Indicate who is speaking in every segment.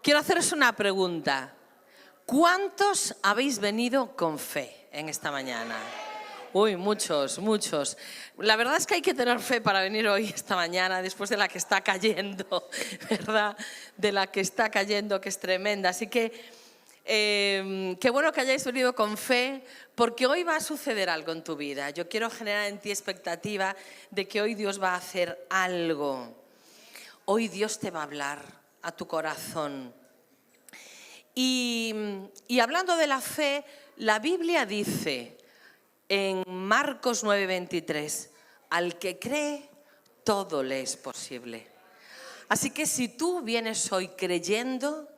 Speaker 1: Quiero haceros una pregunta. ¿Cuántos habéis venido con fe en esta mañana? Uy, muchos, muchos. La verdad es que hay que tener fe para venir hoy, esta mañana, después de la que está cayendo, ¿verdad? De la que está cayendo, que es tremenda. Así que qué bueno que hayáis venido con fe, porque hoy va a suceder algo en tu vida. Yo quiero generar en ti expectativa de que hoy Dios va a hacer algo. Hoy Dios te va a hablar a tu corazón. Y hablando de la fe, la Biblia dice en Marcos 9:23, al que cree, todo le es posible. Así que si tú vienes hoy creyendo,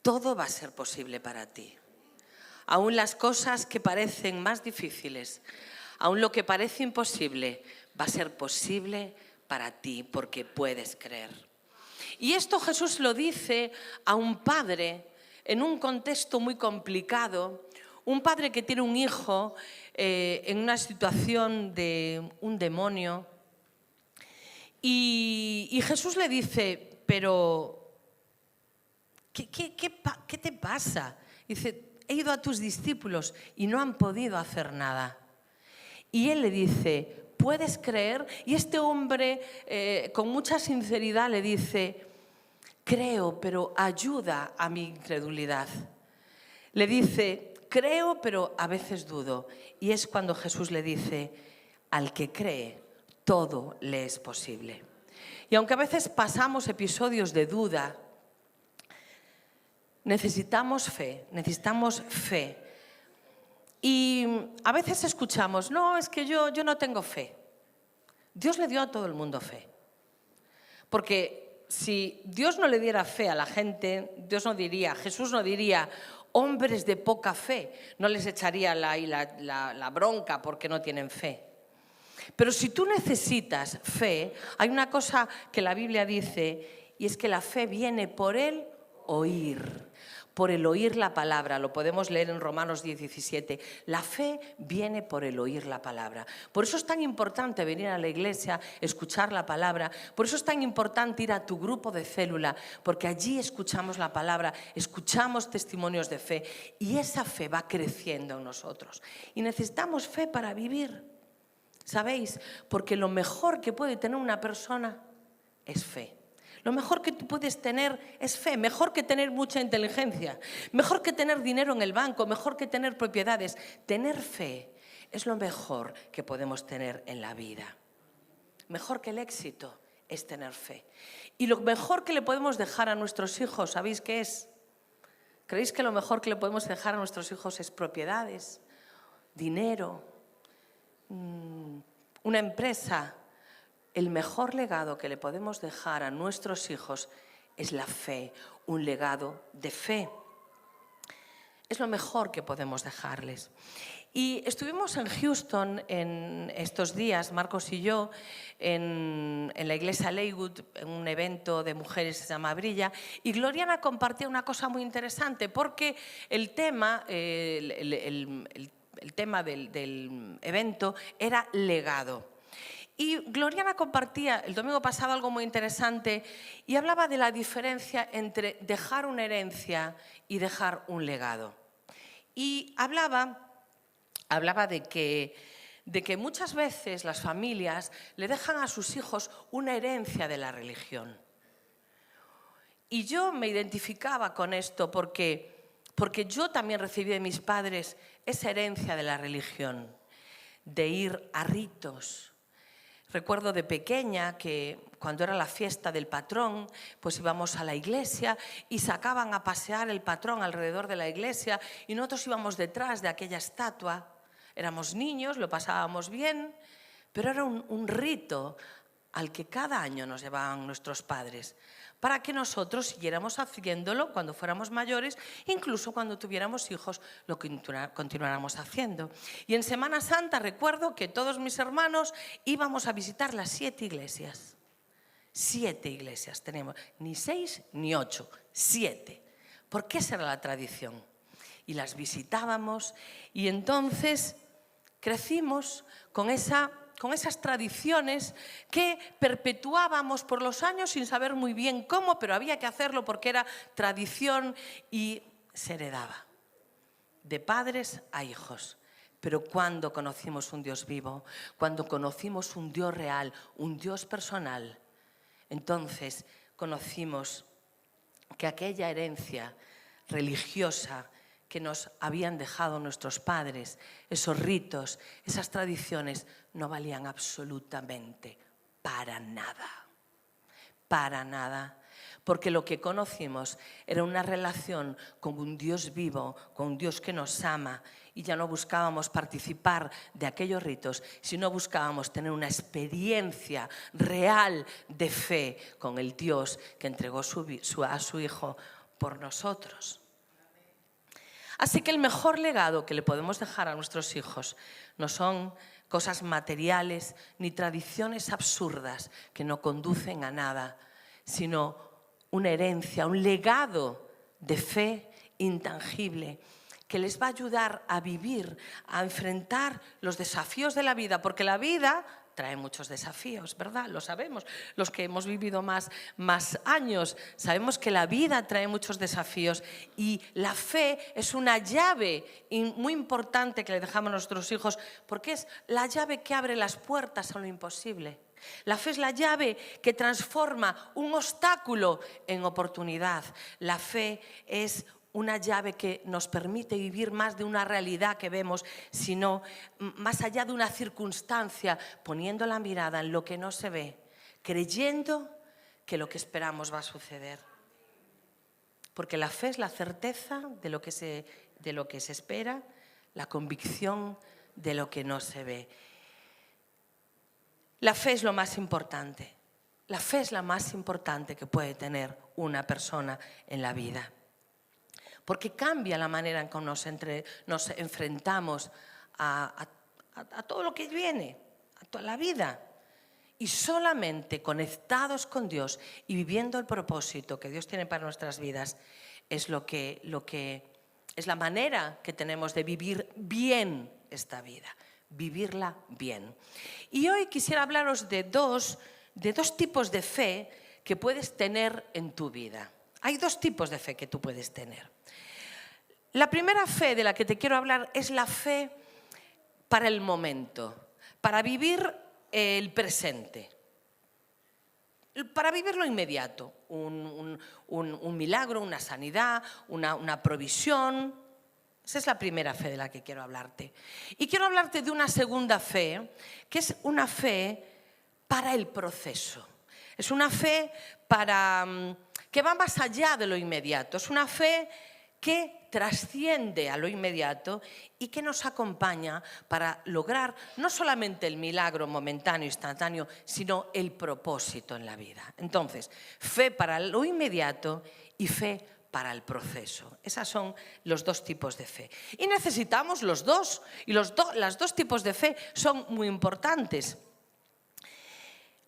Speaker 1: todo va a ser posible para ti. Aún las cosas que parecen más difíciles, aún lo que parece imposible, va a ser posible para ti porque puedes creer. Y esto Jesús lo dice a un padre en un contexto muy complicado, un padre que tiene un hijo en una situación de un demonio. Y Jesús le dice, pero ¿qué te pasa? Dice, he ido a tus discípulos y no han podido hacer nada. Y él le dice, ¿puedes creer? Y este hombre con mucha sinceridad le dice, creo, pero ayuda a mi incredulidad. Le dice, creo, pero a veces dudo. Y es cuando Jesús le dice, al que cree, todo le es posible. Y aunque a veces pasamos episodios de duda, necesitamos fe. Y a veces escuchamos, no, es que yo no tengo fe. Dios le dio a todo el mundo fe. Porque si Dios no le diera fe a la gente, Jesús no diría, hombres de poca fe, no les echaría la bronca porque no tienen fe. Pero si tú necesitas fe, hay una cosa que la Biblia dice, y es que la fe viene por el oír la palabra. Lo podemos leer en Romanos 10:17. La fe viene por el oír la palabra. Por eso es tan importante venir a la iglesia, escuchar la palabra. Por eso es tan importante ir a tu grupo de célula, porque allí escuchamos la palabra, escuchamos testimonios de fe y esa fe va creciendo en nosotros. Y necesitamos fe para vivir, ¿sabéis? Porque lo mejor que puede tener una persona es fe. Lo mejor que tú puedes tener es fe, mejor que tener mucha inteligencia, mejor que tener dinero en el banco, mejor que tener propiedades. Tener fe es lo mejor que podemos tener en la vida. Mejor que el éxito es tener fe. Y lo mejor que le podemos dejar a nuestros hijos, ¿sabéis qué es? ¿Creéis que lo mejor que le podemos dejar a nuestros hijos es propiedades, dinero, una empresa? El mejor legado que le podemos dejar a nuestros hijos es la fe, un legado de fe. Es lo mejor que podemos dejarles. Y estuvimos en Houston en estos días, Marcos y yo, en la iglesia Leywood, en un evento de mujeres que se llama Brilla, y Gloriana compartía una cosa muy interesante, porque el tema del evento era legado. Y Gloriana compartía el domingo pasado algo muy interesante y hablaba de la diferencia entre dejar una herencia y dejar un legado. Y hablaba de que muchas veces las familias le dejan a sus hijos una herencia de la religión. Y yo me identificaba con esto porque yo también recibí de mis padres esa herencia de la religión, de ir a ritos. Recuerdo de pequeña que cuando era la fiesta del patrón, pues íbamos a la iglesia y sacaban a pasear el patrón alrededor de la iglesia y nosotros íbamos detrás de aquella estatua. Éramos niños, lo pasábamos bien, pero era un rito al que cada año nos llevaban nuestros padres para que nosotros siguiéramos haciéndolo cuando fuéramos mayores, incluso cuando tuviéramos hijos, lo continuáramos haciendo. Y en Semana Santa recuerdo que todos mis hermanos íbamos a visitar las 7 iglesias. 7 iglesias tenemos, ni 6 ni 8, 7. Porque esa era la tradición. Y las visitábamos y entonces crecimos con esa con esas tradiciones que perpetuábamos por los años sin saber muy bien cómo, pero había que hacerlo porque era tradición y se heredaba de padres a hijos. Pero cuando conocimos un Dios vivo, cuando conocimos un Dios real, un Dios personal, entonces conocimos que aquella herencia religiosa que nos habían dejado nuestros padres, esos ritos, esas tradiciones, no valían absolutamente para nada. Para nada. Porque lo que conocimos era una relación con un Dios vivo, con un Dios que nos ama, y ya no buscábamos participar de aquellos ritos, sino buscábamos tener una experiencia real de fe con el Dios que entregó a su Hijo por nosotros. Así que el mejor legado que le podemos dejar a nuestros hijos no son cosas materiales ni tradiciones absurdas que no conducen a nada, sino una herencia, un legado de fe intangible que les va a ayudar a vivir, a enfrentar los desafíos de la vida, porque la vida trae muchos desafíos, ¿verdad? Lo sabemos. Los que hemos vivido más años sabemos que la vida trae muchos desafíos y la fe es una llave muy importante que le dejamos a nuestros hijos porque es la llave que abre las puertas a lo imposible. La fe es la llave que transforma un obstáculo en oportunidad. La fe es una llave que nos permite vivir más de una realidad que vemos, sino más allá de una circunstancia, poniendo la mirada en lo que no se ve, creyendo que lo que esperamos va a suceder. Porque la fe es la certeza de lo que se espera, la convicción de lo que no se ve. La fe es lo más importante. La fe es la más importante que puede tener una persona en la vida. Porque cambia la manera en que nos enfrentamos a todo lo que viene, a toda la vida. Y solamente conectados con Dios y viviendo el propósito que Dios tiene para nuestras vidas es lo que es la manera que tenemos de vivir bien esta vida, vivirla bien. Y hoy quisiera hablaros de dos tipos de fe que puedes tener en tu vida. Hay dos tipos de fe que tú puedes tener. La primera fe de la que te quiero hablar es la fe para el momento, para vivir el presente, para vivir lo inmediato, un milagro, una sanidad, una provisión. Esa es la primera fe de la que quiero hablarte. Y quiero hablarte de una segunda fe, que es una fe para el proceso. Es una fe que va más allá de lo inmediato. Es una fe que trasciende a lo inmediato y que nos acompaña para lograr no solamente el milagro momentáneo, instantáneo, sino el propósito en la vida. Entonces, fe para lo inmediato y fe para el proceso. Esos son los dos tipos de fe. Y necesitamos los dos, y los dos tipos de fe son muy importantes.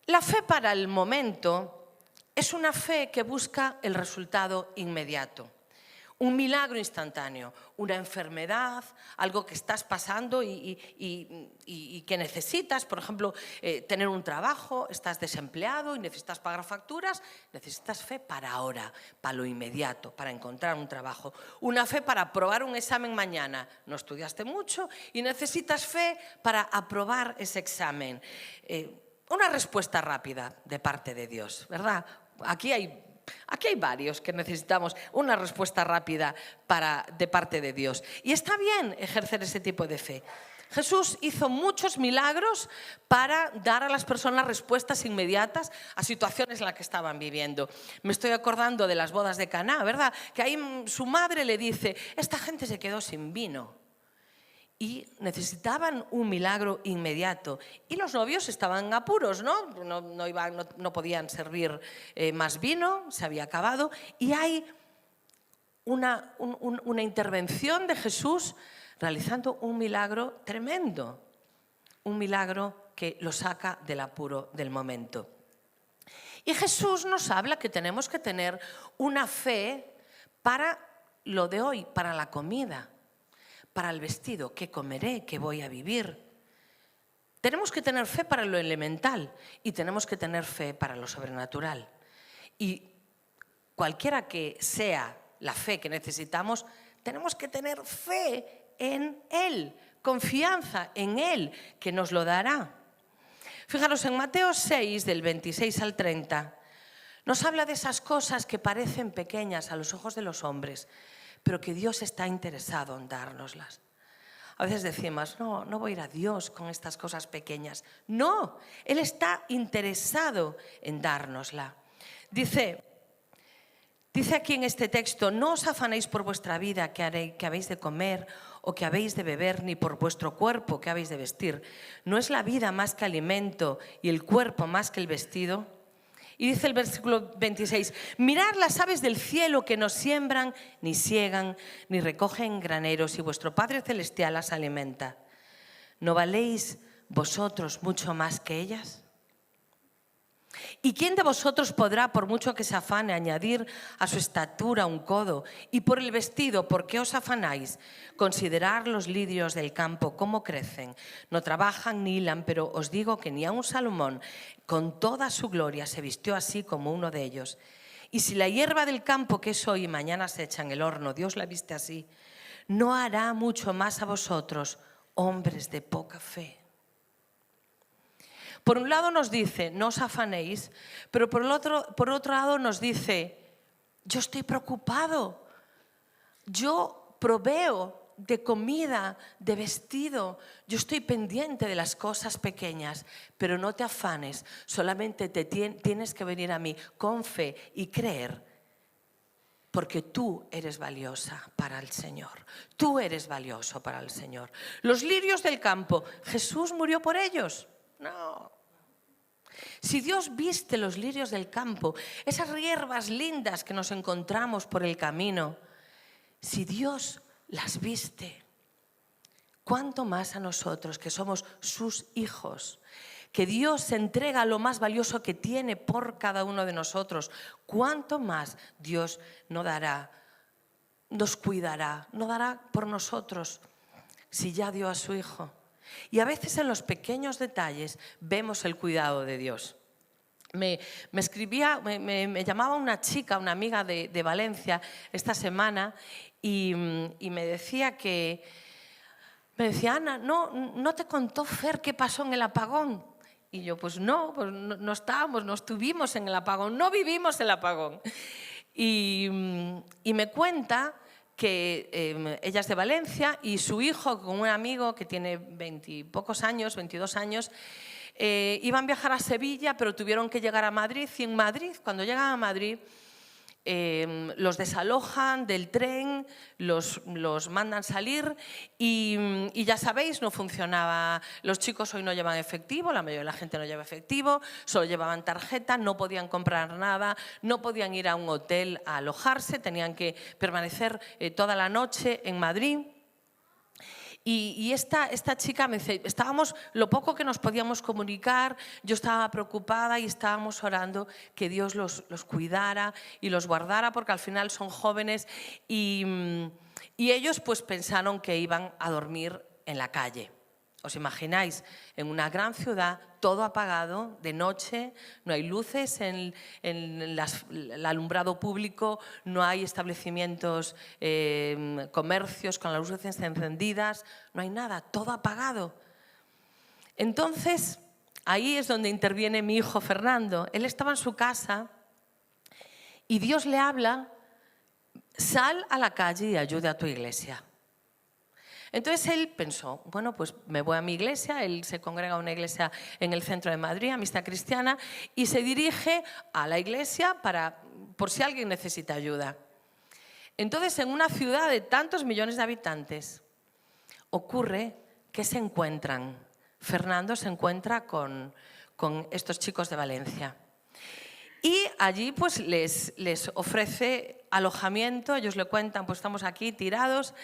Speaker 1: La fe para el momento es una fe que busca el resultado inmediato. Un milagro instantáneo, una enfermedad, algo que estás pasando y que necesitas, por ejemplo, tener un trabajo, estás desempleado y necesitas pagar facturas, necesitas fe para ahora, para lo inmediato, para encontrar un trabajo. Una fe para aprobar un examen mañana, no estudiaste mucho y necesitas fe para aprobar ese examen. Una respuesta rápida de parte de Dios, ¿verdad? Aquí hay varios que necesitamos una respuesta rápida de parte de Dios. Y está bien ejercer ese tipo de fe. Jesús hizo muchos milagros para dar a las personas respuestas inmediatas a situaciones en las que estaban viviendo. Me estoy acordando de las bodas de Caná, ¿verdad? Que ahí su madre le dice, esta gente se quedó sin vino. Y necesitaban un milagro inmediato. Y los novios estaban en apuros, ¿no? No podían servir más vino, se había acabado. Y hay una intervención de Jesús realizando un milagro tremendo. Un milagro que lo saca del apuro del momento. Y Jesús nos habla que tenemos que tener una fe para lo de hoy, para la comida. Para el vestido, qué comeré, qué voy a vivir. Tenemos que tener fe para lo elemental y tenemos que tener fe para lo sobrenatural. Y cualquiera que sea la fe que necesitamos, tenemos que tener fe en Él, confianza en Él, que nos lo dará. Fijaros, en Mateo 6, del 26 al 30, nos habla de esas cosas que parecen pequeñas a los ojos de los hombres, pero que Dios está interesado en dárnoslas. A veces decimos, no voy a ir a Dios con estas cosas pequeñas. No, Él está interesado en dárnosla. Dice aquí en este texto, no os afanéis por vuestra vida que habéis de comer o que habéis de beber, ni por vuestro cuerpo que habéis de vestir. ¿No es la vida más que alimento y el cuerpo más que el vestido? Y dice el versículo 26, mirad las aves del cielo que no siembran, ni siegan, ni recogen graneros, y vuestro Padre Celestial las alimenta. ¿No valéis vosotros mucho más que ellas? ¿Y quién de vosotros podrá, por mucho que se afane, añadir a su estatura un codo? Y por el vestido, ¿por qué os afanáis? Considerad los lirios del campo, cómo crecen. No trabajan ni hilan, pero os digo que ni aun Salomón, con toda su gloria, se vistió así como uno de ellos. Y si la hierba del campo, que es hoy y mañana se echa en el horno, Dios la viste así, ¿no hará mucho más a vosotros, hombres de poca fe? Por un lado nos dice, no os afanéis, pero por otro lado nos dice, yo estoy preocupado, yo proveo de comida, de vestido, yo estoy pendiente de las cosas pequeñas, pero no te afanes, solamente tienes que venir a mí con fe y creer, porque tú eres valiosa para el Señor, tú eres valioso para el Señor. Los lirios del campo, ¿Jesús murió por ellos? No. Si Dios viste los lirios del campo, esas hierbas lindas que nos encontramos por el camino, si Dios las viste, ¿cuánto más a nosotros que somos sus hijos? Que Dios se entrega lo más valioso que tiene por cada uno de nosotros. ¿Cuánto más Dios nos dará, nos cuidará, nos dará por nosotros si ya dio a su Hijo? Y a veces en los pequeños detalles vemos el cuidado de Dios. Me llamaba una chica, una amiga de Valencia esta semana y me decía, Ana, ¿no te contó Fer qué pasó en el apagón? Y yo, pues no estuvimos en el apagón, no vivimos el apagón. Y me cuenta que ella es de Valencia y su hijo con un amigo que tiene 20 y pocos años, 22 años, iban a viajar a Sevilla, pero tuvieron que llegar a Madrid. Y en Madrid, cuando llegan a Madrid, los desalojan del tren, los mandan salir y ya sabéis, no funcionaba. Los chicos hoy no llevan efectivo, la mayoría de la gente no lleva efectivo, solo llevaban tarjeta, no podían comprar nada, no podían ir a un hotel a alojarse, tenían que permanecer toda la noche en Madrid. Y esta chica me dice, estábamos, lo poco que nos podíamos comunicar, yo estaba preocupada y estábamos orando que Dios los cuidara y los guardara, porque al final son jóvenes y ellos pues pensaron que iban a dormir en la calle. ¿Os imagináis? En una gran ciudad, todo apagado, de noche, no hay luces en el alumbrado público, no hay establecimientos, comercios con las luces encendidas, no hay nada, todo apagado. Entonces, ahí es donde interviene mi hijo Fernando. Él estaba en su casa y Dios le habla, sal a la calle y ayuda a tu iglesia. Entonces él pensó, bueno, pues me voy a mi iglesia, él se congrega a una iglesia en el centro de Madrid, Amistad Cristiana, y se dirige a la iglesia por si alguien necesita ayuda. Entonces, en una ciudad de tantos millones de habitantes, ocurre que se encuentran, Fernando se encuentra con estos chicos de Valencia. Y allí pues les ofrece alojamiento, ellos le cuentan, pues estamos aquí tirados,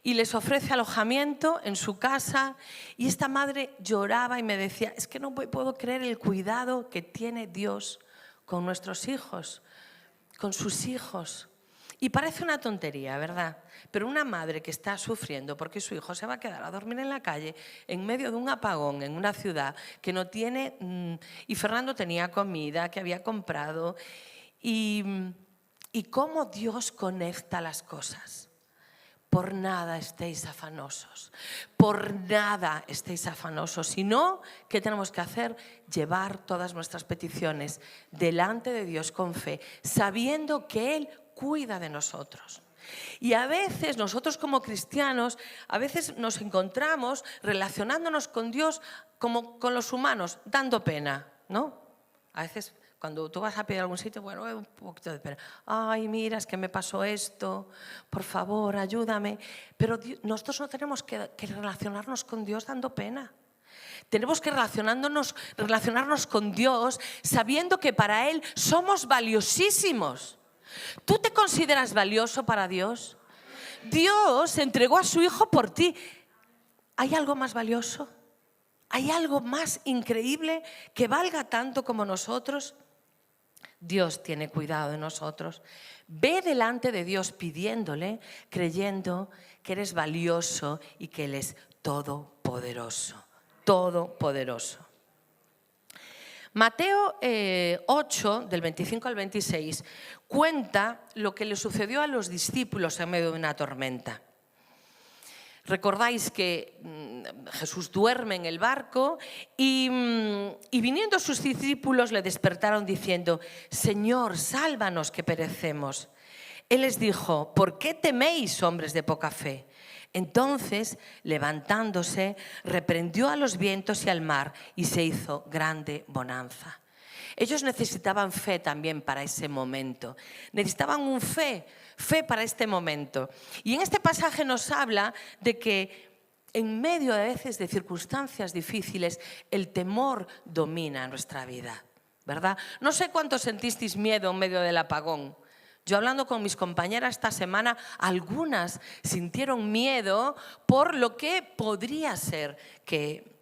Speaker 1: y les ofrece alojamiento en su casa. Y esta madre lloraba y me decía, es que no puedo creer el cuidado que tiene Dios con nuestros hijos, con sus hijos. Y parece una tontería, ¿verdad? Pero una madre que está sufriendo porque su hijo se va a quedar a dormir en la calle en medio de un apagón en una ciudad que no tiene... y Fernando tenía comida que había comprado. Y cómo Dios conecta las cosas. Por nada estéis afanosos, por nada estéis afanosos, sino, ¿qué tenemos que hacer? Llevar todas nuestras peticiones delante de Dios con fe, sabiendo que Él cuida de nosotros. Y a veces nosotros como cristianos, a veces nos encontramos relacionándonos con Dios como con los humanos, dando pena, ¿no? A veces cuando tú vas a pedir a algún sitio, bueno, un poquito de pena. Ay, mira, es que me pasó esto, por favor, ayúdame. Pero nosotros no tenemos que relacionarnos con Dios dando pena. Tenemos que relacionarnos con Dios sabiendo que para Él somos valiosísimos. ¿Tú te consideras valioso para Dios? Dios entregó a su Hijo por ti. ¿Hay algo más valioso? ¿Hay algo más increíble que valga tanto como nosotros? Dios tiene cuidado de nosotros. Ve delante de Dios pidiéndole, creyendo que eres valioso y que Él es todopoderoso. Todopoderoso. Mateo 8, del 25 al 26, cuenta lo que le sucedió a los discípulos en medio de una tormenta. Recordáis que Jesús duerme en el barco y viniendo sus discípulos le despertaron diciendo: Señor, sálvanos que perecemos. Él les dijo: ¿por qué teméis, hombres de poca fe? Entonces, levantándose, reprendió a los vientos y al mar y se hizo grande bonanza. Ellos necesitaban fe también para ese momento. Necesitaban fe para este momento. Y en este pasaje nos habla de que en medio a veces de circunstancias difíciles, el temor domina nuestra vida, ¿verdad? No sé cuántos sentisteis miedo en medio del apagón. Yo hablando con mis compañeras esta semana, algunas sintieron miedo por lo que podría ser que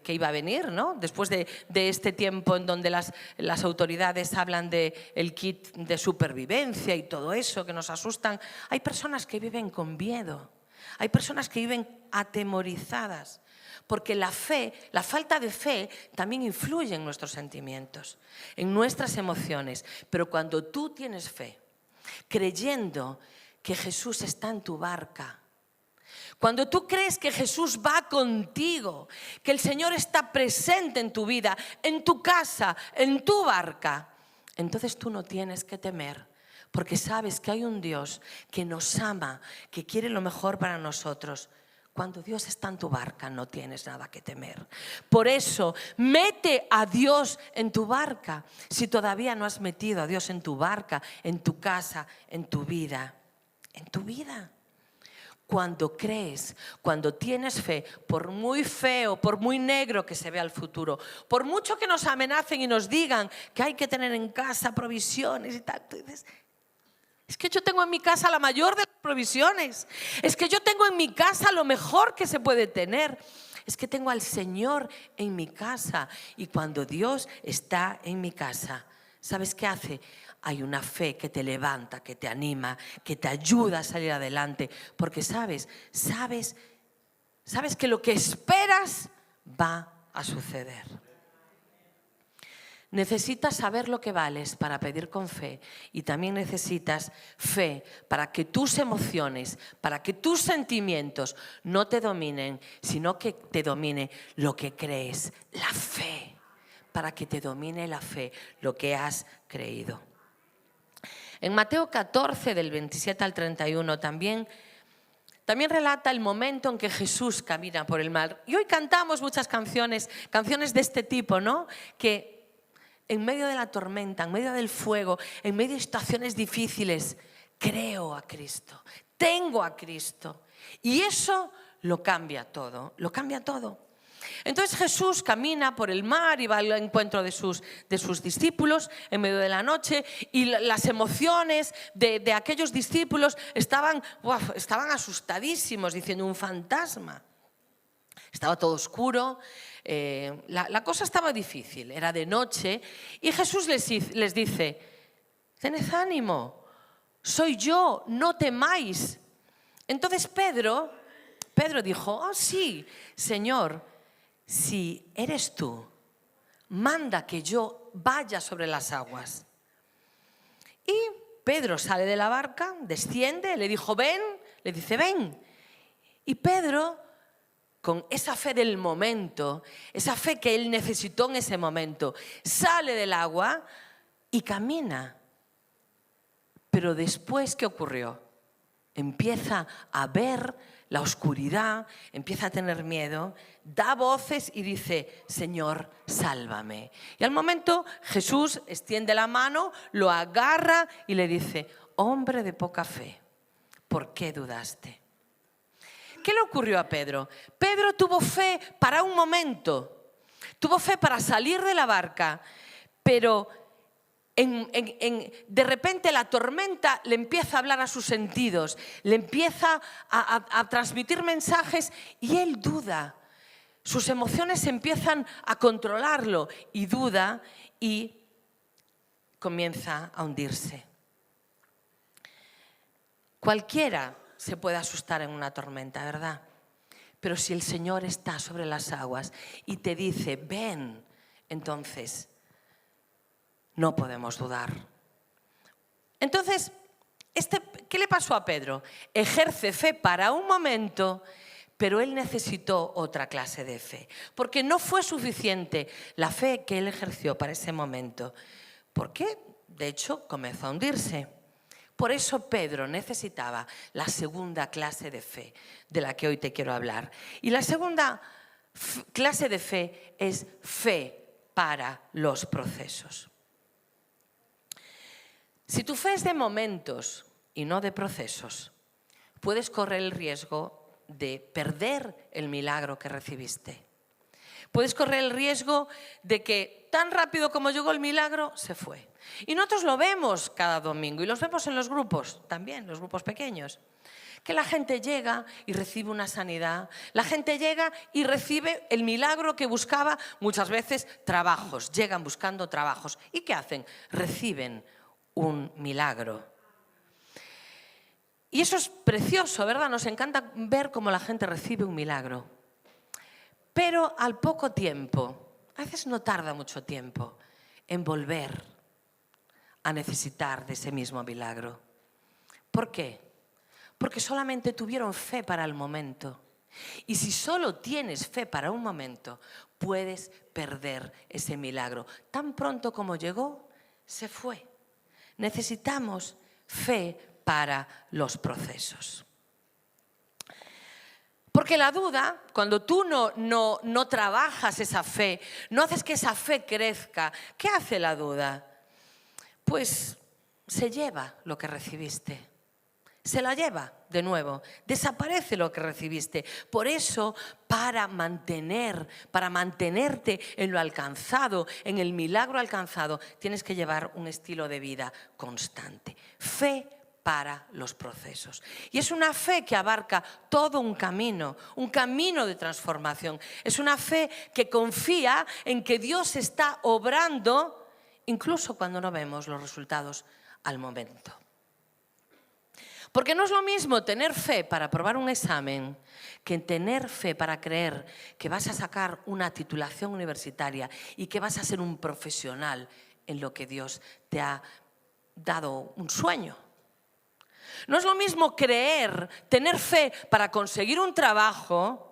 Speaker 1: iba a venir, ¿no? Después de este tiempo en donde las autoridades hablan del kit de supervivencia y todo eso que nos asustan, hay personas que viven con miedo, hay personas que viven atemorizadas, porque la falta de fe también influye en nuestros sentimientos, en nuestras emociones. Pero cuando tú tienes fe, creyendo que Jesús está en tu barca, cuando tú crees que Jesús va contigo, que el Señor está presente en tu vida, en tu casa, en tu barca, entonces tú no tienes que temer, porque sabes que hay un Dios que nos ama, que quiere lo mejor para nosotros. Cuando Dios está en tu barca no tienes nada que temer. Por eso, mete a Dios en tu barca. Si todavía no has metido a Dios en tu barca, en tu casa, en tu vida. En tu vida. Cuando crees, cuando tienes fe, por muy feo, por muy negro que se vea el futuro, por mucho que nos amenacen y nos digan que hay que tener en casa provisiones y tal, tú dices: es que yo tengo en mi casa la mayor de las provisiones. Es que yo tengo en mi casa lo mejor que se puede tener. Es que tengo al Señor en mi casa. Y cuando Dios está en mi casa, ¿sabes qué hace? Hay una fe que te levanta, que te anima, que te ayuda a salir adelante. Porque sabes que lo que esperas va a suceder. Necesitas saber lo que vales para pedir con fe, y también necesitas fe para que tus emociones, para que tus sentimientos no te dominen, sino que te domine lo que crees, la fe, para que te domine la fe, lo que has creído. En Mateo 14, del 27 al 31, también relata el momento en que Jesús camina por el mar. Y hoy cantamos muchas canciones de este tipo, ¿no? Que en medio de la tormenta, en medio del fuego, en medio de situaciones difíciles, creo a Cristo, tengo a Cristo. Y eso lo cambia todo, lo cambia todo. Entonces Jesús camina por el mar y va al encuentro de sus discípulos en medio de la noche, y las emociones de aquellos discípulos estaban asustadísimos, diciendo: un fantasma. Estaba todo oscuro, la cosa estaba difícil, era de noche, y Jesús les dice: tened ánimo, soy yo, no temáis. Entonces Pedro dijo, oh sí, Señor, si eres tú, manda que yo vaya sobre las aguas. Y Pedro sale de la barca, desciende, le dijo, ven, le dice, ven. Y Pedro, con esa fe del momento, esa fe que él necesitó en ese momento, sale del agua y camina. Pero después, ¿qué ocurrió? Empieza a ver la oscuridad, empieza a tener miedo, da voces y dice, Señor, sálvame. Y al momento Jesús extiende la mano, lo agarra y le dice, hombre de poca fe, ¿por qué dudaste? ¿Qué le ocurrió a Pedro? Pedro tuvo fe para un momento, tuvo fe para salir de la barca, pero de repente la tormenta le empieza a hablar a sus sentidos, le empieza a transmitir mensajes y él duda. Sus emociones empiezan a controlarlo y duda y comienza a hundirse. Cualquiera se puede asustar en una tormenta, ¿verdad? Pero si el Señor está sobre las aguas y te dice, ven, entonces no podemos dudar. Entonces, ¿qué le pasó a Pedro? Ejerce fe para un momento, pero él necesitó otra clase de fe, porque no fue suficiente la fe que él ejerció para ese momento, porque de hecho comenzó a hundirse. Por eso Pedro necesitaba la segunda clase de fe de la que hoy te quiero hablar. Y la segunda clase de fe es fe para los procesos. Si tu fe es de momentos y no de procesos, puedes correr el riesgo de perder el milagro que recibiste. Puedes correr el riesgo de que tan rápido como llegó el milagro, se fue. Y nosotros lo vemos cada domingo y los vemos en los grupos, también los grupos pequeños. Que la gente llega y recibe una sanidad, la gente llega y recibe el milagro que buscaba, muchas veces trabajos, llegan buscando trabajos. ¿Y qué hacen? Reciben un milagro. Y eso es precioso, ¿verdad? Nos encanta ver cómo la gente recibe un milagro. Pero al poco tiempo, a veces no tarda mucho tiempo, en volver a necesitar de ese mismo milagro. ¿Por qué? Porque solamente tuvieron fe para el momento. Y si solo tienes fe para un momento, puedes perder ese milagro. Tan pronto como llegó, se fue. Necesitamos fe para los procesos. Porque la duda, cuando tú no trabajas esa fe, no haces que esa fe crezca, ¿qué hace la duda? Pues se lleva lo que recibiste. Se la lleva de nuevo, desaparece lo que recibiste. Por eso, para mantenerte en lo alcanzado, en el milagro alcanzado, tienes que llevar un estilo de vida constante. Fe para los procesos. Y es una fe que abarca todo un camino de transformación. Es una fe que confía en que Dios está obrando, incluso cuando no vemos los resultados al momento. Porque no es lo mismo tener fe para aprobar un examen que tener fe para creer que vas a sacar una titulación universitaria y que vas a ser un profesional en lo que Dios te ha dado un sueño. No es lo mismo tener fe para conseguir un trabajo,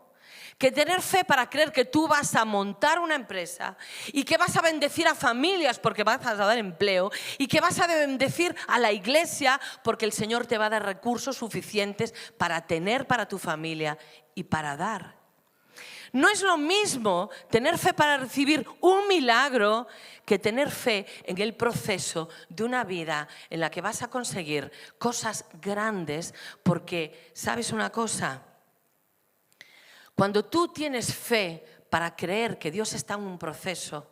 Speaker 1: que tener fe para creer que tú vas a montar una empresa y que vas a bendecir a familias porque vas a dar empleo y que vas a bendecir a la iglesia porque el Señor te va a dar recursos suficientes para tener para tu familia y para dar. No es lo mismo tener fe para recibir un milagro que tener fe en el proceso de una vida en la que vas a conseguir cosas grandes, porque, ¿sabes una cosa? Cuando tú tienes fe para creer que Dios está en un proceso,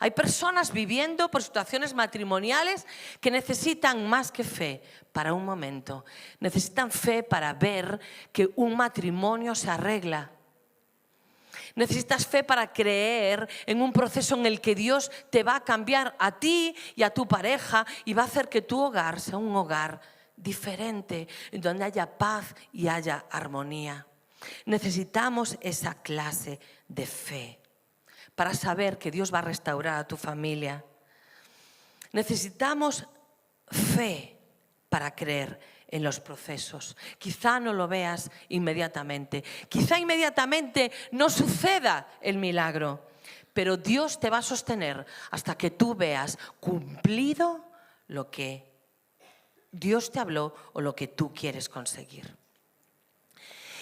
Speaker 1: hay personas viviendo por situaciones matrimoniales que necesitan más que fe para un momento. Necesitan fe para ver que un matrimonio se arregla. Necesitas fe para creer en un proceso en el que Dios te va a cambiar a ti y a tu pareja y va a hacer que tu hogar sea un hogar diferente, donde haya paz y haya armonía. Necesitamos esa clase de fe para saber que Dios va a restaurar a tu familia. Necesitamos fe para creer en los procesos. Quizá no lo veas inmediatamente, quizá inmediatamente no suceda el milagro, pero Dios te va a sostener hasta que tú veas cumplido lo que Dios te habló o lo que tú quieres conseguir.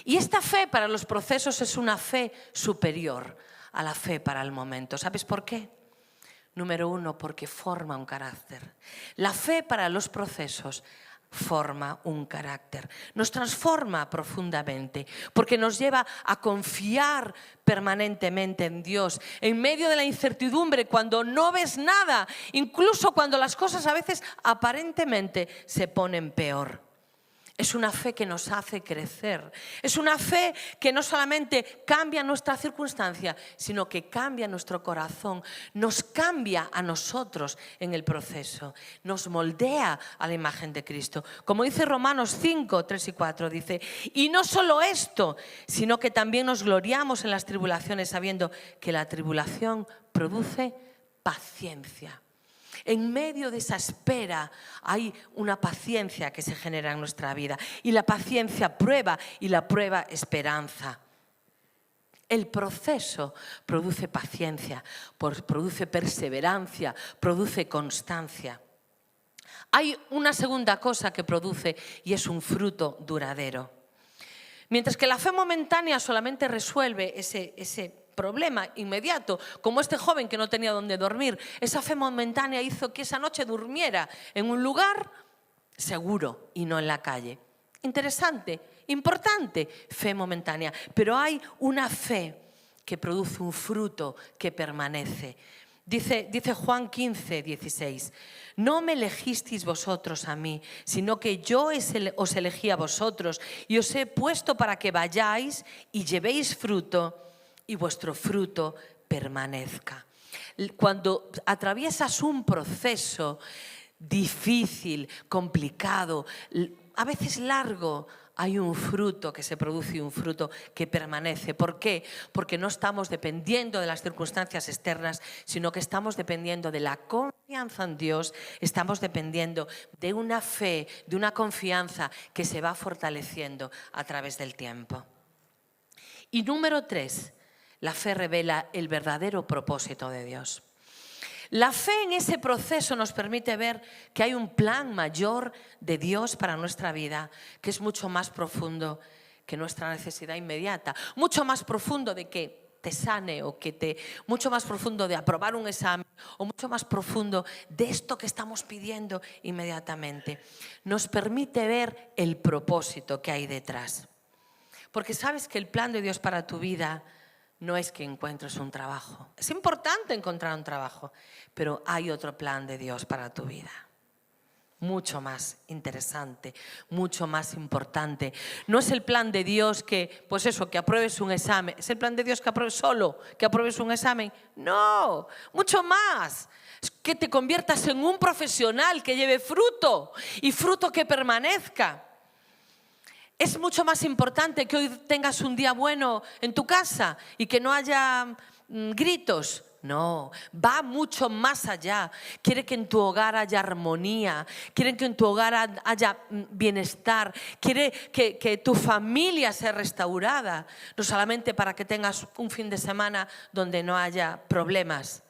Speaker 1: Y esta fe para los procesos es una fe superior a la fe para el momento. ¿Sabes por qué? Número uno, porque forma un carácter. La fe para los procesos forma un carácter, nos transforma profundamente, porque nos lleva a confiar permanentemente en Dios, en medio de la incertidumbre, cuando no ves nada, incluso cuando las cosas a veces aparentemente se ponen peor. Es una fe que nos hace crecer, es una fe que no solamente cambia nuestra circunstancia, sino que cambia nuestro corazón, nos cambia a nosotros en el proceso, nos moldea a la imagen de Cristo. Como dice Romanos 5, 3 y 4, dice, y no solo esto, sino que también nos gloriamos en las tribulaciones, sabiendo que la tribulación produce paciencia. En medio de esa espera hay una paciencia que se genera en nuestra vida. Y la paciencia prueba y la prueba esperanza. El proceso produce paciencia, produce perseverancia, produce constancia. Hay una segunda cosa que produce y es un fruto duradero. Mientras que la fe momentánea solamente resuelve ese problema inmediato, como este joven que no tenía dónde dormir, esa fe momentánea hizo que esa noche durmiera en un lugar seguro y no en la calle. Interesante, importante, fe momentánea, pero hay una fe que produce un fruto que permanece. Dice Juan 15, 16, no me elegisteis vosotros a mí, sino que yo os elegí a vosotros y os he puesto para que vayáis y llevéis fruto y vuestro fruto permanezca. Cuando atraviesas un proceso difícil, complicado, a veces largo, hay un fruto que se produce y un fruto que permanece. ¿Por qué? Porque no estamos dependiendo de las circunstancias externas, sino que estamos dependiendo de la confianza en Dios, estamos dependiendo de una fe, de una confianza que se va fortaleciendo a través del tiempo. Y número 3, la fe revela el verdadero propósito de Dios. La fe en ese proceso nos permite ver que hay un plan mayor de Dios para nuestra vida, que es mucho más profundo que nuestra necesidad inmediata, mucho más profundo de que te sane mucho más profundo de aprobar un examen o mucho más profundo de esto que estamos pidiendo inmediatamente. Nos permite ver el propósito que hay detrás. Porque sabes que el plan de Dios para tu vida no es que encuentres un trabajo. Es importante encontrar un trabajo, pero hay otro plan de Dios para tu vida. Mucho más interesante, mucho más importante. No es el plan de Dios que apruebes un examen. ¿Es el plan de Dios que apruebes un examen? No, mucho más. Es que te conviertas en un profesional que lleve fruto y fruto que permanezca. Es mucho más importante que hoy tengas un día bueno en tu casa y que no haya gritos. No, va mucho más allá. Quiere que en tu hogar haya armonía, quiere que en tu hogar haya bienestar, quiere que tu familia sea restaurada, no solamente para que tengas un fin de semana donde no haya problemas.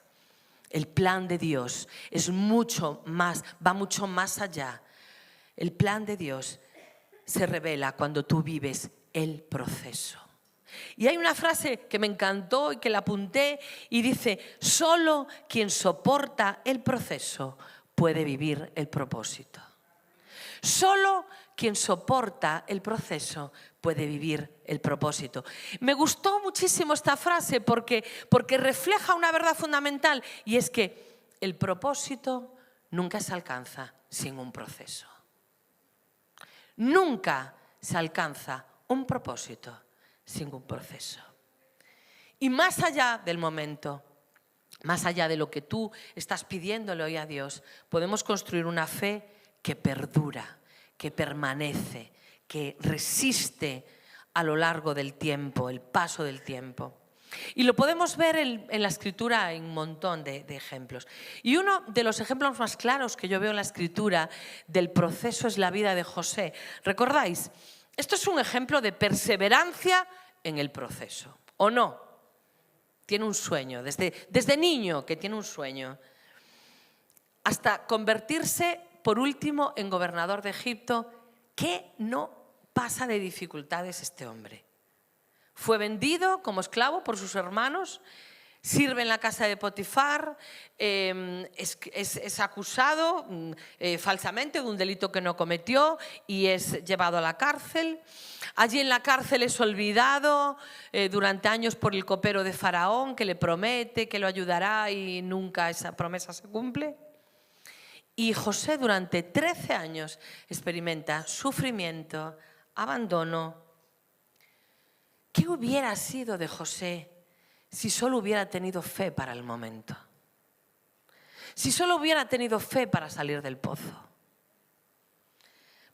Speaker 1: El plan de Dios es mucho más, va mucho más allá. El plan de Dios se revela cuando tú vives el proceso. Y hay una frase que me encantó y que la apunté y dice, solo quien soporta el proceso puede vivir el propósito. Solo quien soporta el proceso puede vivir el propósito. Me gustó muchísimo esta frase porque refleja una verdad fundamental y es que el propósito nunca se alcanza sin un proceso. Nunca se alcanza un propósito sin un proceso. Y más allá del momento, más allá de lo que tú estás pidiéndole hoy a Dios, podemos construir una fe que perdura, que permanece, que resiste a lo largo del tiempo, el paso del tiempo. Y lo podemos ver en la Escritura en un montón de ejemplos. Y uno de los ejemplos más claros que yo veo en la Escritura del proceso es la vida de José. ¿Recordáis? Esto es un ejemplo de perseverancia en el proceso, ¿o no? Tiene un sueño, desde niño que tiene un sueño, hasta convertirse por último en gobernador de Egipto. ¿Qué no pasa de dificultades este hombre? Fue vendido como esclavo por sus hermanos, sirve en la casa de Potifar, es acusado falsamente de un delito que no cometió y es llevado a la cárcel. Allí en la cárcel es olvidado durante años por el copero de Faraón, que le promete que lo ayudará y nunca esa promesa se cumple. Y José durante 13 años experimenta sufrimiento, abandono. ¿Qué hubiera sido de José si solo hubiera tenido fe para el momento? Si solo hubiera tenido fe para salir del pozo.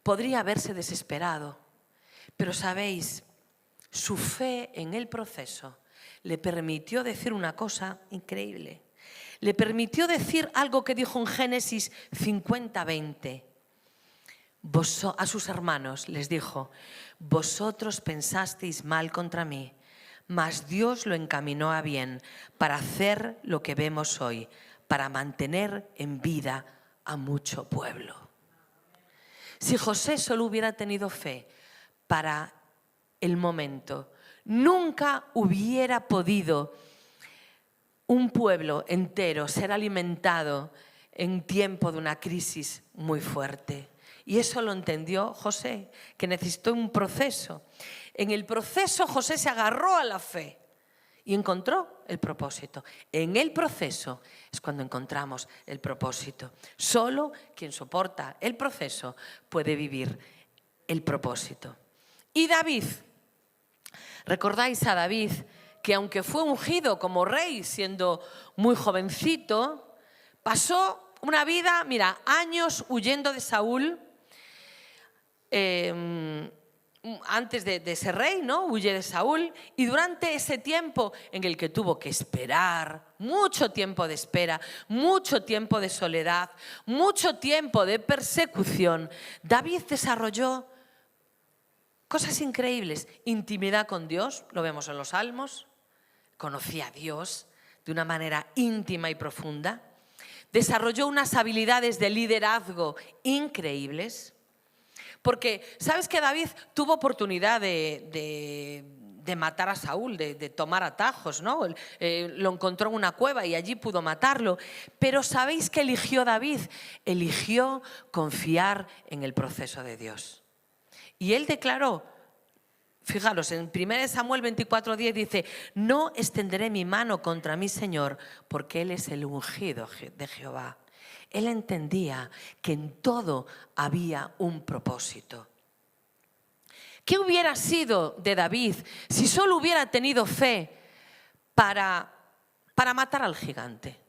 Speaker 1: Podría haberse desesperado, pero sabéis, su fe en el proceso le permitió decir una cosa increíble. Le permitió decir algo que dijo en Génesis 50:20. A sus hermanos les dijo: vosotros pensasteis mal contra mí, mas Dios lo encaminó a bien para hacer lo que vemos hoy, para mantener en vida a mucho pueblo. Si José solo hubiera tenido fe para el momento, nunca hubiera podido un pueblo entero ser alimentado en tiempo de una crisis muy fuerte. Y eso lo entendió José, que necesitó un proceso. En el proceso José se agarró a la fe y encontró el propósito. En el proceso es cuando encontramos el propósito. Solo quien soporta el proceso puede vivir el propósito. Y David, ¿recordáis a David? Que aunque fue ungido como rey siendo muy jovencito, pasó una vida, años huyendo de Saúl. Antes de ser rey, ¿no? Huye de Saúl, y durante ese tiempo en el que tuvo que esperar, mucho tiempo de espera, mucho tiempo de soledad, mucho tiempo de persecución, David desarrolló cosas increíbles. Intimidad con Dios, lo vemos en los Salmos. Conocía a Dios de una manera íntima y profunda. Desarrolló unas habilidades de liderazgo increíbles. Porque, ¿sabes que David tuvo oportunidad de matar a Saúl, de tomar atajos, ¿no? Lo encontró en una cueva y allí pudo matarlo. Pero ¿sabéis qué eligió David? Eligió confiar en el proceso de Dios. Y él declaró, fijaros, en 1 Samuel 24:10 dice: no extenderé mi mano contra mi Señor, porque Él es el ungido de Jehová. Él entendía que en todo había un propósito. ¿Qué hubiera sido de David si solo hubiera tenido fe para matar al gigante?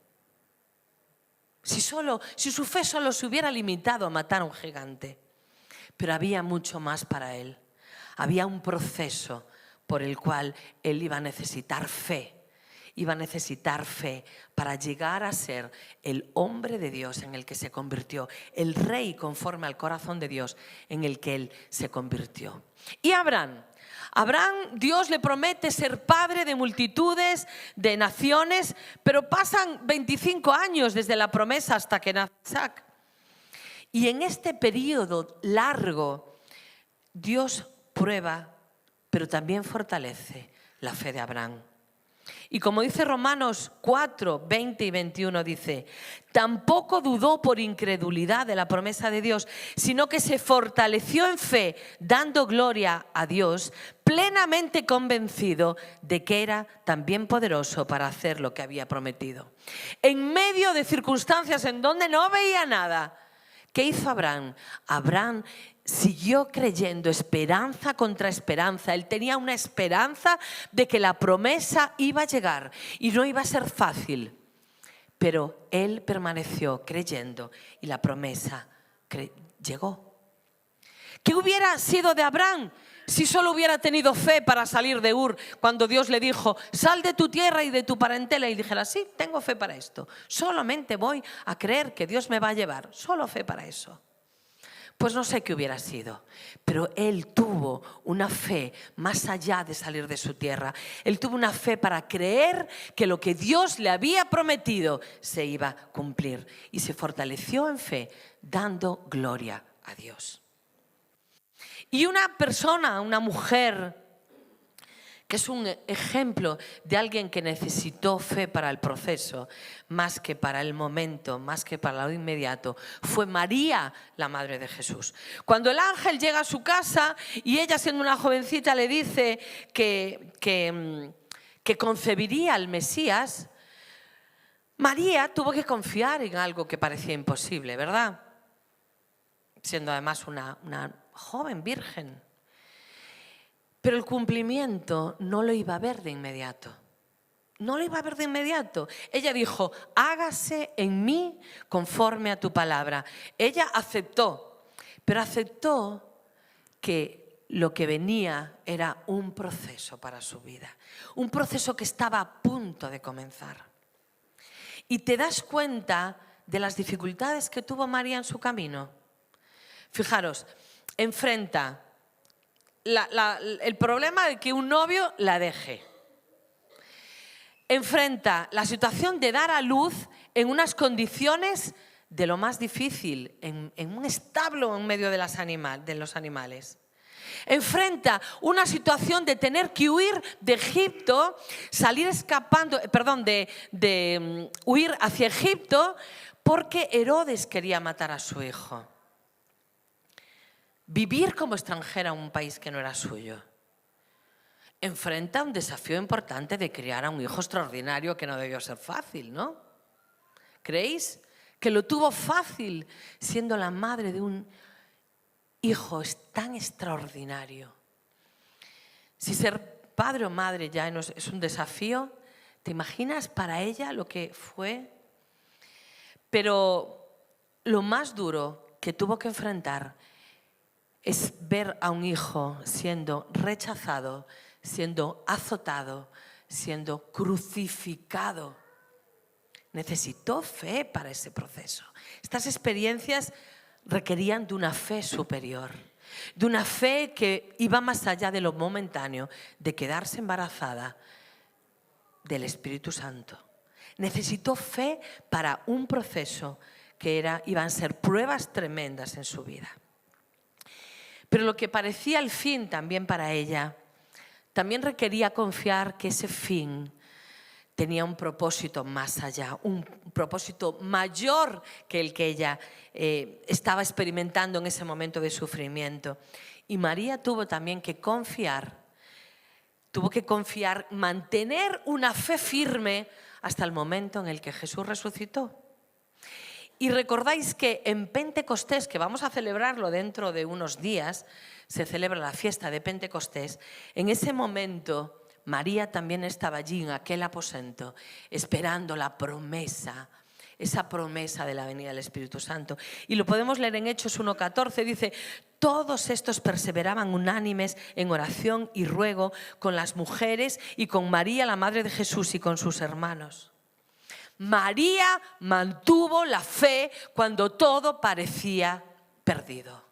Speaker 1: Si su fe solo se hubiera limitado a matar a un gigante. Pero había mucho más para él. Había un proceso por el cual él iba a necesitar fe. Iba a necesitar fe para llegar a ser el hombre de Dios en el que se convirtió, el rey conforme al corazón de Dios en el que él se convirtió. Y Abraham, Dios le promete ser padre de multitudes, de naciones, pero pasan 25 años desde la promesa hasta que nace Isaac. Y en este periodo largo, Dios prueba, pero también fortalece la fe de Abraham. Y como dice Romanos 4, 20 y 21, dice: tampoco dudó por incredulidad de la promesa de Dios, sino que se fortaleció en fe, dando gloria a Dios, plenamente convencido de que era también poderoso para hacer lo que había prometido. En medio de circunstancias en donde no veía nada, ¿qué hizo Abraham? Abraham siguió creyendo, esperanza contra esperanza. Él tenía una esperanza de que la promesa iba a llegar y no iba a ser fácil. Pero él permaneció creyendo y la promesa llegó. ¿Qué hubiera sido de Abraham si solo hubiera tenido fe para salir de Ur cuando Dios le dijo, sal de tu tierra y de tu parentela? Y dijera, sí, tengo fe para esto. Solamente voy a creer que Dios me va a llevar. Solo fe para eso. Pues no sé qué hubiera sido, pero él tuvo una fe más allá de salir de su tierra. Él tuvo una fe para creer que lo que Dios le había prometido se iba a cumplir. Y se fortaleció en fe, dando gloria a Dios. Y una persona, una mujer, que es un ejemplo de alguien que necesitó fe para el proceso, más que para el momento, más que para lo inmediato, fue María, la madre de Jesús. Cuando el ángel llega a su casa y ella, siendo una jovencita, le dice que concebiría al Mesías, María tuvo que confiar en algo que parecía imposible, ¿verdad? Siendo además una joven virgen. Pero el cumplimiento no lo iba a ver de inmediato. No lo iba a ver de inmediato. Ella dijo, hágase en mí conforme a tu palabra. Ella aceptó, pero aceptó que lo que venía era un proceso para su vida. Un proceso que estaba a punto de comenzar. Y te das cuenta de las dificultades que tuvo María en su camino. Fijaros, enfrenta el problema de que un novio la deje. Enfrenta la situación de dar a luz en unas condiciones de lo más difícil, en un establo en medio de los animales. Enfrenta una situación de tener que huir de Egipto, huir hacia Egipto porque Herodes quería matar a su hijo. Vivir como extranjera en un país que no era suyo. Enfrenta un desafío importante de criar a un hijo extraordinario que no debió ser fácil, ¿no? ¿Creéis que lo tuvo fácil siendo la madre de un hijo tan extraordinario? Si ser padre o madre ya es un desafío, ¿te imaginas para ella lo que fue? Pero lo más duro que tuvo que enfrentar es ver a un hijo siendo rechazado, siendo azotado, siendo crucificado. Necesitó fe para ese proceso. Estas experiencias requerían de una fe superior, de una fe que iba más allá de lo momentáneo, de quedarse embarazada del Espíritu Santo. Necesitó fe para un proceso que iban a ser pruebas tremendas en su vida. Pero lo que parecía el fin también para ella, también requería confiar que ese fin tenía un propósito más allá, un propósito mayor que el que ella estaba experimentando en ese momento de sufrimiento. Y María tuvo también que confiar, mantener una fe firme hasta el momento en el que Jesús resucitó. Y recordáis que en Pentecostés, que vamos a celebrarlo dentro de unos días, se celebra la fiesta de Pentecostés. En ese momento María también estaba allí en aquel aposento, esperando la promesa, esa promesa de la venida del Espíritu Santo. Y lo podemos leer en Hechos 1:14, dice, todos estos perseveraban unánimes en oración y ruego con las mujeres y con María, la madre de Jesús, y con sus hermanos. María mantuvo la fe cuando todo parecía perdido.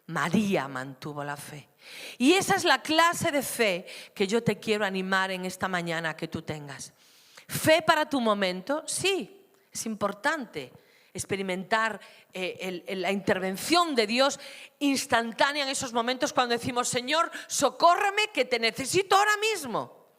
Speaker 1: María mantuvo la fe. Y esa es la clase de fe que yo te quiero animar en esta mañana que tú tengas. Fe para tu momento, sí, es importante experimentar la intervención de Dios instantánea en esos momentos cuando decimos, Señor, socórreme que te necesito ahora mismo.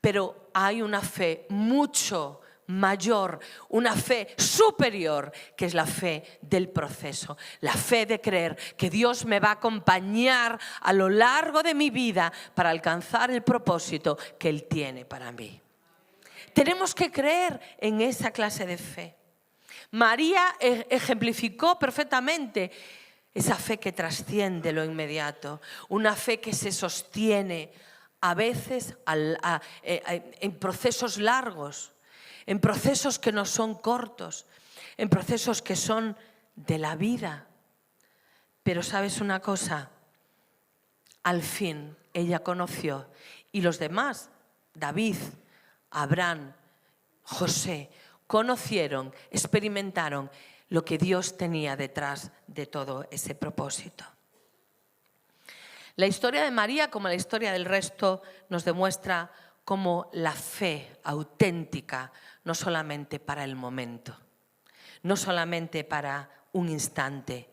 Speaker 1: Pero hay una fe mucho mayor, una fe superior, que es la fe del proceso, la fe de creer que Dios me va a acompañar a lo largo de mi vida para alcanzar el propósito que Él tiene para mí. Tenemos que creer en esa clase de fe. María ejemplificó perfectamente esa fe que trasciende lo inmediato, una fe que se sostiene a veces en procesos largos, en procesos que no son cortos, en procesos que son de la vida. Pero ¿sabes una cosa? Al fin ella conoció, y los demás, David, Abraham, José, conocieron, experimentaron lo que Dios tenía detrás de todo ese propósito. La historia de María, como la historia del resto, nos demuestra cómo la fe auténtica, no solamente para el momento, no solamente para un instante,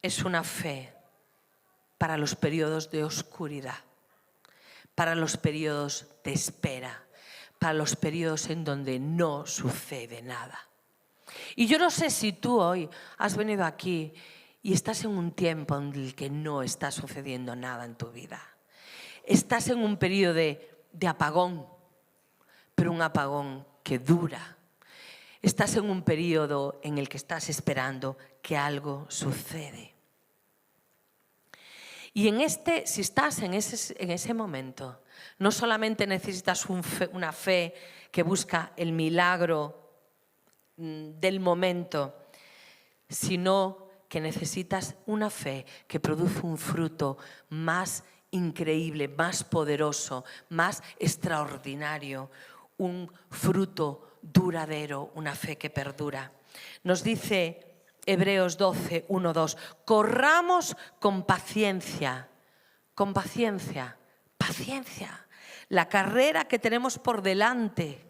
Speaker 1: es una fe para los periodos de oscuridad, para los periodos de espera, para los periodos en donde no sucede nada. Y yo no sé si tú hoy has venido aquí y estás en un tiempo en el que no está sucediendo nada en tu vida. Estás en un periodo de apagón, pero un apagón que dura. Estás en un periodo en el que estás esperando que algo sucede. Y si estás en ese momento, no solamente necesitas una fe que busca el milagro del momento, sino que necesitas una fe que produce un fruto más increíble, más poderoso, más extraordinario, un fruto duradero, una fe que perdura. Nos dice Hebreos 12, 1, 2, corramos con paciencia, paciencia, la carrera que tenemos por delante,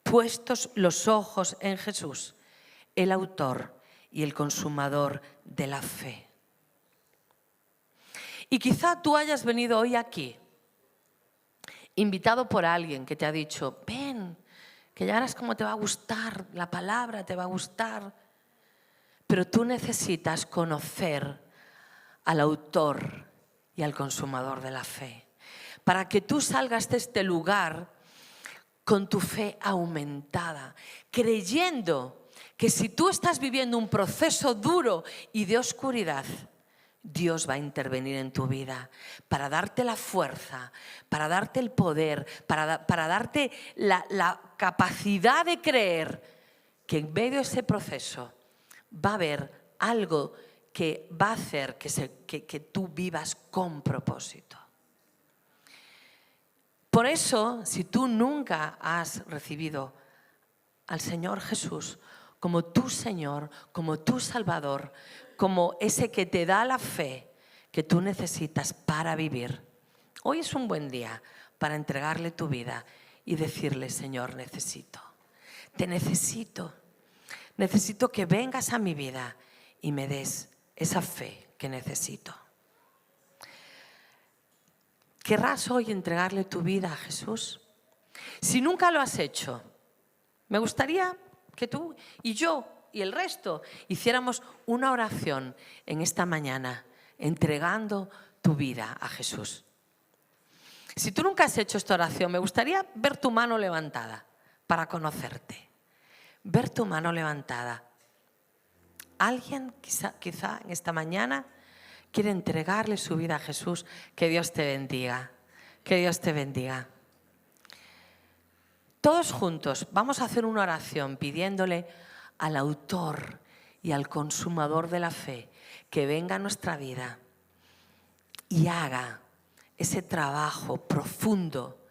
Speaker 1: puestos los ojos en Jesús, el autor y el consumador de la fe. Y quizá tú hayas venido hoy aquí, invitado por alguien que te ha dicho, ven, que ya verás cómo te va a gustar, la palabra te va a gustar. Pero tú necesitas conocer al autor y al consumador de la fe, para que tú salgas de este lugar con tu fe aumentada, creyendo que si tú estás viviendo un proceso duro y de oscuridad, Dios va a intervenir en tu vida para darte la fuerza, para darte el poder, para darte la capacidad de creer que en medio de ese proceso va a haber algo que va a hacer que tú vivas con propósito. Por eso, si tú nunca has recibido al Señor Jesús como tu Señor, como tu Salvador, como ese que te da la fe que tú necesitas para vivir, hoy es un buen día para entregarle tu vida y decirle, Señor, te necesito que vengas a mi vida y me des esa fe que necesito. ¿Querrás hoy entregarle tu vida a Jesús? Si nunca lo has hecho, me gustaría que tú y yo y el resto hiciéramos una oración en esta mañana, entregando tu vida a Jesús. Si tú nunca has hecho esta oración, me gustaría ver tu mano levantada para conocerte. Ver tu mano levantada. Alguien quizá en esta mañana quiere entregarle su vida a Jesús. Que Dios te bendiga. Que Dios te bendiga. Todos juntos vamos a hacer una oración pidiéndole al autor y al consumador de la fe que venga a nuestra vida y haga ese trabajo profundo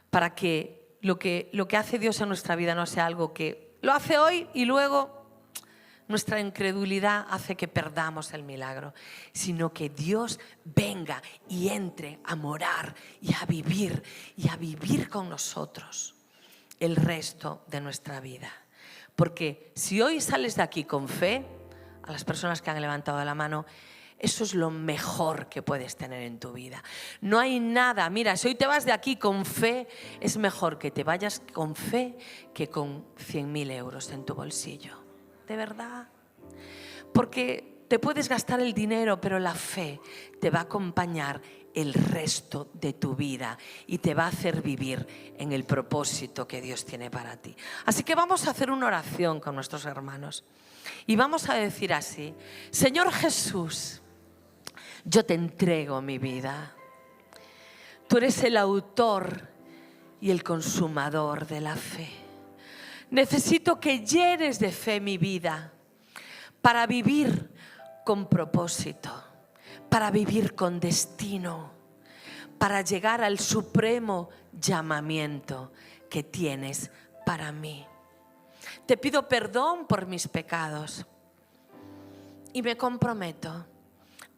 Speaker 1: para que lo que hace Dios en nuestra vida no sea algo que lo hace hoy y luego nuestra incredulidad hace que perdamos el milagro, sino que Dios venga y entre a morar y a vivir con nosotros el resto de nuestra vida. Porque si hoy sales de aquí con fe, a las personas que han levantado la mano, eso es lo mejor que puedes tener en tu vida. No hay nada, mira, si hoy te vas de aquí con fe, es mejor que te vayas con fe que con 100.000 euros en tu bolsillo. De verdad. Porque te puedes gastar el dinero, pero la fe te va a acompañar el resto de tu vida y te va a hacer vivir en el propósito que Dios tiene para ti. Así que vamos a hacer una oración con nuestros hermanos y vamos a decir así: Señor Jesús, yo te entrego mi vida. Tú eres el autor y el consumador de la fe. Necesito que llenes de fe mi vida para vivir con propósito, para vivir con destino, para llegar al supremo llamamiento que tienes para mí. Te pido perdón por mis pecados y me comprometo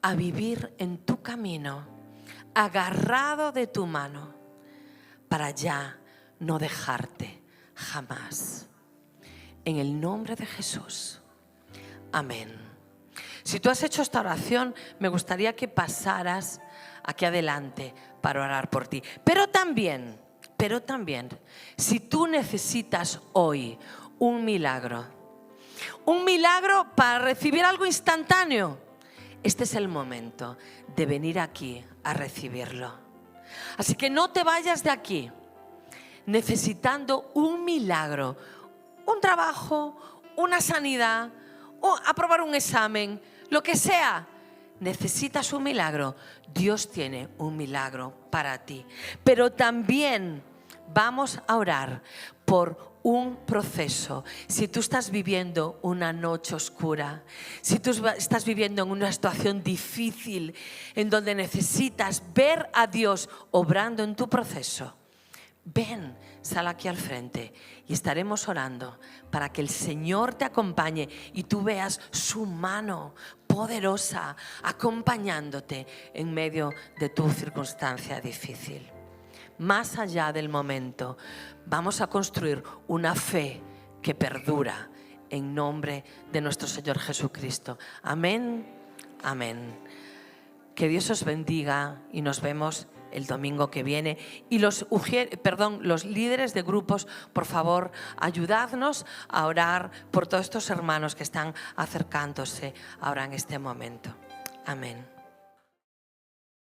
Speaker 1: a vivir en tu camino, agarrado de tu mano, para ya no dejarte jamás. En el nombre de Jesús. Amén. Si tú has hecho esta oración, me gustaría que pasaras aquí adelante para orar por ti. Pero también, si tú necesitas hoy un milagro para recibir algo instantáneo, este es el momento de venir aquí a recibirlo. Así que no te vayas de aquí necesitando un milagro, un trabajo, una sanidad, o aprobar un examen, lo que sea. Necesitas un milagro. Dios tiene un milagro para ti. Pero también vamos a orar por un proceso. Si tú estás viviendo una noche oscura, si tú estás viviendo en una situación difícil en donde necesitas ver a Dios obrando en tu proceso, ven, sal aquí al frente y estaremos orando para que el Señor te acompañe y tú veas su mano poderosa acompañándote en medio de tu circunstancia difícil. Más allá del momento, vamos a construir una fe que perdura en nombre de nuestro Señor Jesucristo. Amén, amén. Que Dios os bendiga y nos vemos el domingo que viene. Y los líderes de grupos, por favor, ayudadnos a orar por todos estos hermanos que están acercándose ahora en este momento. Amén.